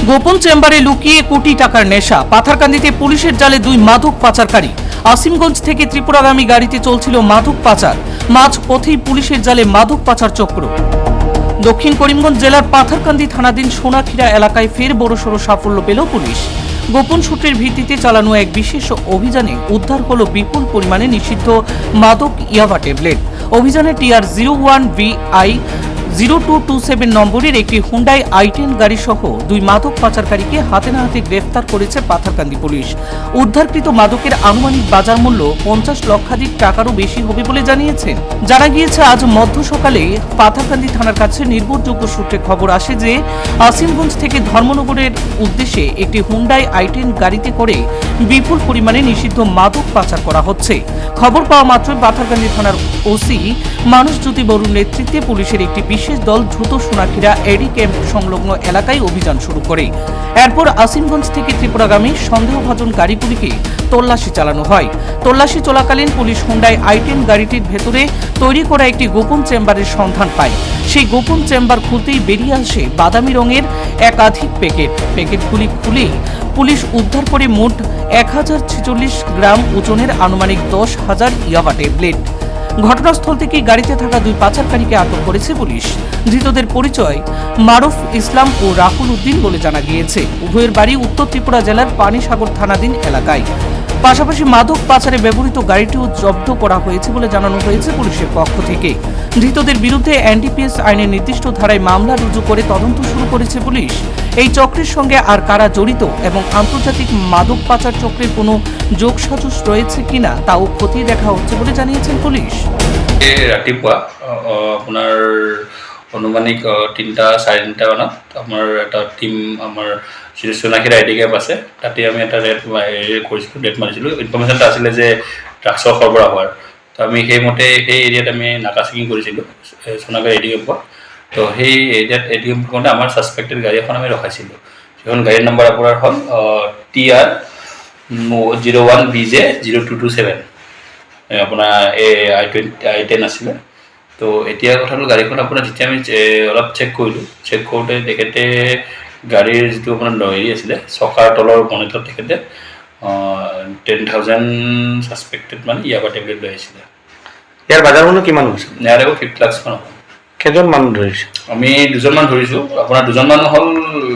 গোপন চেম্বারে লুকিয়ে কোটি টাকার নেশা। পাথারকান্দিতে পুলিশের জালে দুই মাদক পাচারকারী। আসিমগঞ্জ থেকে ত্রিপুরাগামী গাড়িতে চলছিল মাদক পাচার। মাঝ পথেই পুলিশের জালে মাদক পাচার চক্র। দক্ষিণ করিমগঞ্জ জেলার পাথারকান্দি থানাধীন সোনাখিরা এলাকায় ফের বড়সড় সাফল্য পেল পুলিশ। গোপন সূত্রের ভিত্তিতে চালানো এক বিশেষ অভিযানে উদ্ধার হলো বিপুল পরিমাণে নিষিদ্ধ মাদক ইয়াবা ট্যাবলেট। অভিযানে টিআর 01VI 0227 নম্বরের একটি হুন্ডাই i10 গাড়ি সহ দুই মাদক পাচারকারীকে হাতে নাতে গ্রেফতার করেছে পাথারকান্দি পুলিশ। উদ্ধারকৃত মাদকের আনুমানিক বাজার মূল্য 50 লক্ষাধিক টাকারও বেশি হবে বলে জানিয়েছেন। জানা গিয়েছে আজ মধ্য সকালে পাথারকান্দি থানার কাছে নির্ভরযোগ্য সূত্রে খবর আসে যে আসিমগঞ্জ থেকে ধর্মনগরের উদ্দেশ্যে একটি হুন্ডাই i10 গাড়িতে করে বিপুল পরিমাণে নিষিদ্ধ মাদক পাচার করা হচ্ছে। খবর পাওয়া মাত্রই পাথারকান্দি থানার ওসি মানসজ্যোতি বড়ুর নেতৃত্বে পুলিশের একটি বিশেষ দল দ্রুত সোনাখিরা এডি ক্যাম্প সংলগ্ন এলাকায় অভিযান শুরু করে। এরপর আসিমগঞ্জ থেকে ত্রিপুরাগামী সন্দেহভাজন গাড়িগুলিকে তল্লাশি চালানো হয়। তল্লাশি চলাকালীন পুলিশ হুন্ডাই i10 গাড়িটির ভেতরে তৈরি করা একটি গোপন চেম্বারের সন্ধান পায়। সেই গোপন চেম্বার খুলতেই বেরিয়ে আসে বাদামি রঙের একাধিক প্যাকেটগুলি খুলেই পুলিশ উদ্ধার করে মোট 1046 গ্রাম ওজনের আনুমানিক 10,000 ইয়াবা ট্যাবলেট। ঘটনাস্থল থেকে গাড়িতে থাকা দুই পাচারকারীকে আটক করেছে পুলিশ। ধৃতদের পরিচয় মারুফ ইসলাম ও রাহুল উদ্দিন বলে জানা গিয়েছে। উভয়ের বাড়ি উত্তর ত্রিপুরা জেলার পানিসাগর থানাধীন এলাকায়। পাশাপাশি মাদক পাচারে ব্যবহৃত গাড়িটিও জব্দ করা হয়েছে বলে জানানো হয়েছে পুলিশের পক্ষ থেকে। ধৃতদের বিরুদ্ধে এনডিপিএস আইনের নির্দিষ্ট ধারায় মামলা রুজু করে তদন্ত শুরু করেছে পুলিশ। এই চক্রের সঙ্গে আর কারা জড়িত এবং আন্তর্জাতিক মাদক পাচার চক্রের কোনো যোগসাজশ রয়েছে কিনা তাও খতিয়ে দেখা হচ্ছে বলে জানিয়েছেন পুলিশ। ৰাতিপুৱা আপোনাৰ অনুমানিক 3:30 মানত আমাৰ এটা টিম আমাৰ যিটো সোনাখিৰা আইডি কেম্প আছে তাতে আমি এটা ৰেড কৰিছিলোঁ, ৰেড মাৰিছিলোঁ। ইনফৰ্মেশ্যন এটা আছিলে যে ড্ৰাগছৰ সৰবৰাহ হোৱাৰ। তো আমি সেইমতে সেই এৰিয়াত আমি নাকা চেকিং কৰিছিলোঁ সোনাখিৰা আইডি কেম্পত। তো সেই এৰিয়াত আইডি কেম্প কৰোঁতে আমাৰ ছাছপেক্টেড গাড়ী এখন আমি ৰখাইছিলোঁ। সেইখন গাড়ীৰ নম্বৰ আপোনাৰ হ'ল TR 01BJ 0227। আপোনাৰ i10 আছিলে। তো এতিয়া কথা হ'ল গাড়ীখন আপোনাৰ যেতিয়া আমি অলপ চেক কৰিলোঁ, চেক কৰোঁতে তেখেতে গাড়ীৰ যিটো আপোনাৰ হেৰি আছিলে চকাৰ তলৰ বনেটত তেখেতে 10,000 ছাছপেক্টেড মানে ইয়াবা টেবলেট লৈ আহিছিলে। ইয়াৰ বাজাৰ মূল্য কিমান হৈছে? ইয়াৰ আকৌ 50 লাখ মান হ'ব। কেইজন মানুহ ধৰিছে? আমি দুজনমান ধৰিছোঁ। আপোনাৰ দুজন মানুহ হ'ল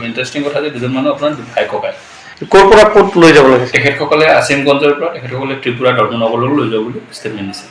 ইণ্টাৰেষ্টিং কথা যে দুজন মানুহ আপোনাৰ ভাই ককাই। ক'ৰ পৰা ক'ত লৈ যাব লাগে? তেখেতসকলে আসিমগঞ্জৰ পৰা তেখেতসকলে ত্ৰিপুৰা ধৰ্মনগৰলৈ লৈ যাব বুলি ষ্টেটমেণ্ট দিছে।